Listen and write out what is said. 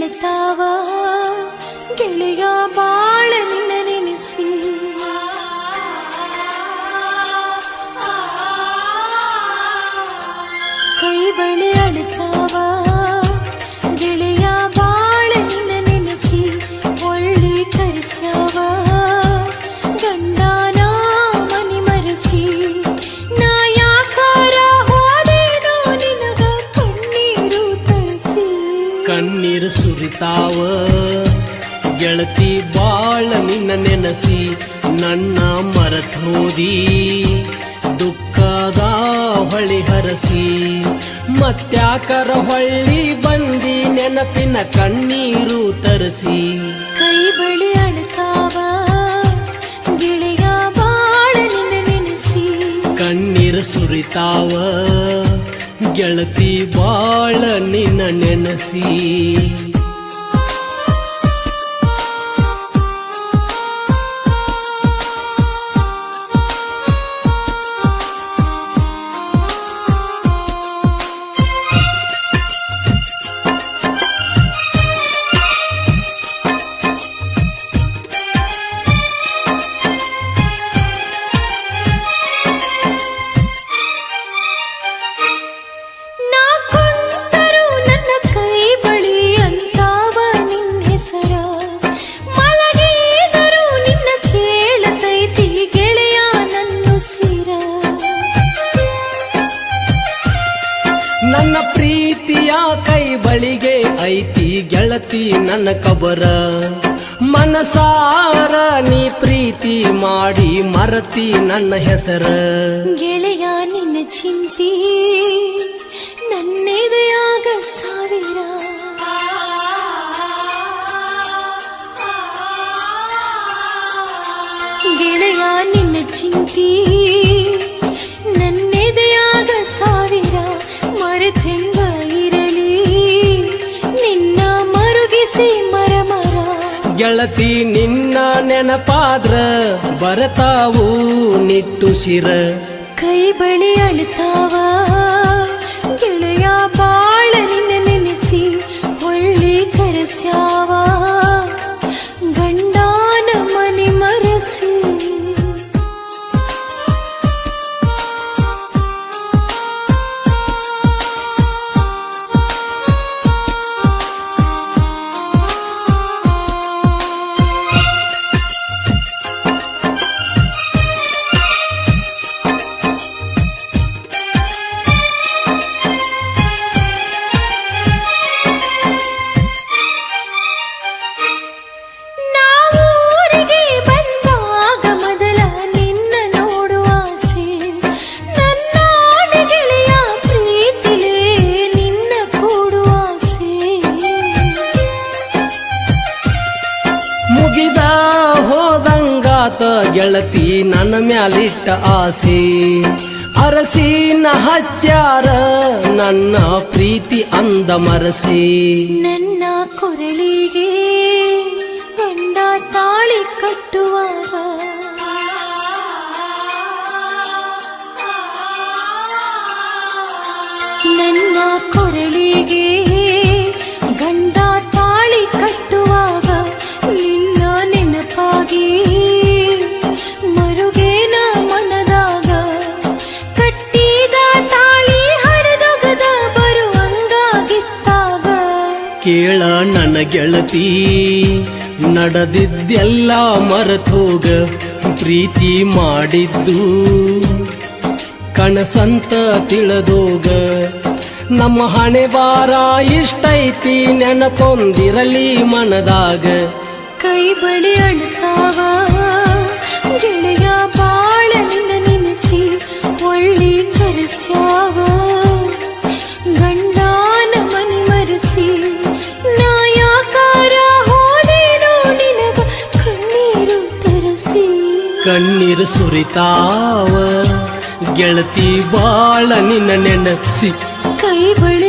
ಅಳತಾವ ಗೆಳೆಯ ಬಾಳ ನಿನ್ನ ನೆನೆಸಿ. ಕೈ ಬಳಿ ಅಳತಾವ ಗೆಳೆಯ ಬಾಳ ನಿನ್ನ ನೆನೆಸಿ. ಒಳ್ಳಿ ಕರೆಸ್ಯಾವ ಗಂಡನ ಮನಿ ಮರೆಸಿ. ನಾ ಯಾಕಾರ ಹೋದೇನೋ ನಿನಗ ಕಣ್ಣೀರು ತರಿಸಿ. ಕಣ್ಣೀರು ಸುರಿತಾವ ಗೆಳತಿ ಬಾಳ ನಿನ್ನ ನೆನಸಿ. ನನ್ನ ಮರತೋದಿ ದುಃಖದ ಹೊಳಿ ಹರಸಿ. ಮತ್ಯಾಕರ ಹೊಳ್ಳಿ ಬಂದಿ ನೆನಪಿನ ಕಣ್ಣೀರು ತರಿಸಿ. ಕೈ ಬಳಿ ಅಳತಾವ ಗೆಳೆಯ ಬಾಳ ನಿನ್ನ ನೆನೆಸಿ. ಕಣ್ಣೀರು ಸುರಿತಾವ ಗೆಳತಿ ಬಾಳ ನಿನ್ನ ನೆನಸಿ. ನನ್ನ ಪ್ರೀತಿಯ ಕೈ ಬಳಿಗೆ ಐತಿ ಗೆಳತಿ ನನ್ನ ಕಬರ. ಮನಸಾರ ನೀ ಪ್ರೀತಿ ಮಾಡಿ ಮರತಿ ನನ್ನ ಹೆಸರ. ಗೆಳೆಯ ನಿನ್ನ ಚಿಂತಿ ನನ್ನೆದೆಯಾಗ ಸಾವಿರ. ಗೆಳೆಯ ನಿನ್ನ ಚಿಂತಿ ನನ್ನೆದೆಯಾಗ ಸಾವಿರ. ಮರೆತೆಂಗ ಇರಲಿ ನಿನ್ನ ಮರುಗಿಸಿ ಮರ ಮರ. ಗೆಳತಿ ನಿನ್ನ ನೆನಪಾದ್ರ ಬರತಾವು ನಿಟ್ಟುಸಿರ. ಕೈ ಬಳಿ ಅಳತಾವ ಗೆಳೆಯ ಬಾಳ ನಿನ್ನ ನೆನೆಸಿ. ಹೊಳ್ಳಿ ಕರೆಸ್ಯಾವ ಗಂಡನ ಮನಿ ಮರೆಸಿ. ಮುಗಿದ ಹೋದಂಗಾತ ಗೆಳತಿ ನನ್ನ ಮ್ಯಾಲಿಟ್ಟ ಆಸೆ. ಅರಸಿನ ಹಚ್ಚಾರ ನನ್ನ ಪ್ರೀತಿ ಅಂದ ಮರಸಿ. ನನ್ನ ಕೊರಳಿಗೆ ಗಂಡ ತಾಳಿ ಕಟ್ಟುವಾಗ ನನ್ನ ಕೊರಳಿಗೆ ಗಂಡ ತಾಳಿ ಕಟ್ಟುವಾಗ ನಿನ್ನ ನೆನಪಾಗಿ ಮರುಗೇನ ಮನದಾಗ. ಕಟ್ಟಿದ ತಾಳಿ ಹರಿದೊಗದ ಬರುವಂಗಾಗಿತ್ತಾಗ. ಕೇಳ ನನ್ನ ಗೆಳತಿ ನಡೆದಿದ್ದೆಲ್ಲ ಮರೆತೋಗ. ಪ್ರೀತಿ ಮಾಡಿದ್ದು ಕನಸಂತ ತಿಳಿದೋಗ. ನಮ್ಮ ಹಣೆ ಬಾರ ಇಷ್ಟೈತಿ ನೆನಪೊಂದಿರಲಿ ಮನದಾಗ. ಕೈ ಬಳಿ ಅಳತಾವ ಗೆಳೆಯ ಬಾಳ ನಿನ್ನ ನೆನೆಸಿ. ಒಳ್ಳಿ ಕರೆಸ್ಯಾವ ಗಂಡನ ಮನಿ ಮರೆಸಿ. ನಾ ಯಾಕಾರ ಹೋದೇನೋ ನಿನಗ ಕಣ್ಣೀರು ತರಿಸಿ. ಕಣ್ಣೀರು ಸುರಿತಾವ ಗೆಳತಿ ಬಾಳ ನಿನ್ನ ನೆನಸಿ. ಕೈ ಬಳಿ